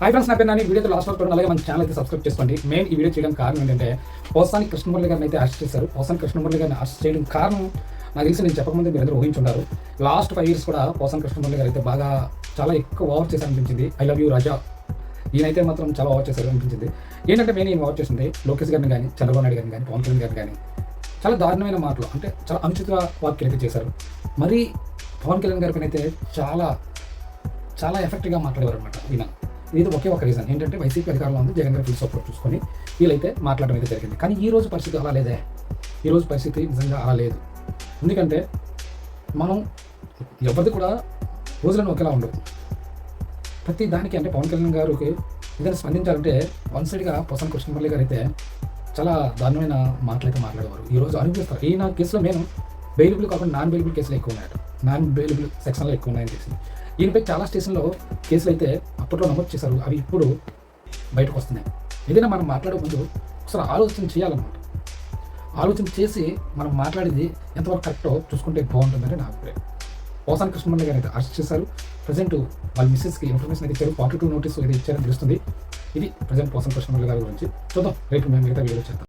Hi friends, నా పేరు Nani. Video last వరకు అలాగే మన ఛానల్ అయితే సబ్స్క్రైబ్ చేసుకోండి. మెయిన్ ఈ వీడియో చేయడానికి కారణం ఏంటంటే పోసాని కృష్ణమురళి గారిని అయితే అరెస్ట్ చేశారు. పోసాని కృష్ణమురళి గారిని అరెస్ట్ చేయడం కారణం నాకు తెలిసి నేను చెప్పకముందే మీరు అందరూ ఊహించుంటారు. లాస్ట్ 5 years కూడా పోసాని కృష్ణమురళి గారు అయితే బాగా చాలా ఎక్కువ ఓవర్ చేశారు అనిపించింది. ఐ లవ్ యూ రాజా ఈయనైతే మాత్రం చాలా ఓవర్ చేశారు అనిపించింది. ఏంటంటే మెయిన్ ఈయన ఓవర్ చేసింది లోకేష్ గారిని కానీ, చంద్రబాబు నాయుడు గారిని కానీ, పవన్ కళ్యాణ్ గారిని కానీ చాలా దారుణమైన మాటలు, అంటే చాలా అనుచిత వ్యాఖ్యలు అయితే చేశారు. మరి పవన్ కళ్యాణ్ గారి పైన అయితే చాలా చాలా ఎఫెక్ట్గా మాట్లాడేవారు అనమాట. ఈయన ఇది ఒకే ఒక రీజన్ ఏంటంటే వైసీపీ అధికారంలో ఉంది, జగన్ గారి ఫుల్ సపోర్ట్ చూసుకొని వీళ్ళైతే మాట్లాడడం అయితే జరిగింది. కానీ ఈ రోజు పరిస్థితి అలా లేదే. ఈ రోజు పరిస్థితి నిజంగా అలా లేదు. ఎందుకంటే మనం ఎవరిది కూడా రోజులను ఒకేలా ఉండదు. ప్రతి దానికి అంటే పవన్ కళ్యాణ్ గారికి ఏదైనా స్పందించాలంటే వన్ సైడ్గా పోసాని కృష్ణమురళి గారు అయితే చాలా దారుణమైన మాటలైతే మాట్లాడేవారు. ఈరోజు అనుభవిస్తారు. ఈయన కేసులో నేను బెయిలబుల్ కాకుండా నాన్ బెయిలబుల్ కేసులు ఎక్కువ ఉన్నాయట. నాన్ బెయిలబుల్ సెక్షన్లో ఎక్కువ ఉన్నాయని తెలిసింది. ఈయనపై చాలా స్టేషన్లో కేసులు అయితే అప్పట్లో నమోదు చేశారు. అవి ఇప్పుడు బయటకు వస్తున్నాయి. ఏదైనా మనం మాట్లాడే ముందు ఒకసారి ఆలోచన చేయాలన్నమాట. ఆలోచన చేసి మనం మాట్లాడేది ఎంతవరకు కరెక్టో చూసుకుంటే బాగుంటుందని నా అభిప్రాయం. పోసాని కృష్ణమురళి గారు అయితే అరెస్ట్ చేశారు. ప్రజెంట్ వాళ్ళ మిస్సెస్కి ఇన్ఫర్మేషన్ అయితే ఇచ్చారు. 42 నోటీసు అయితే ఇచ్చారని తెలుస్తుంది. ఇది ప్రజెంట్ పోసాని కృష్ణమురళి గారి గురించి చూద్దాం. రేపు మేము మిగతా వీడియో చేద్దాం.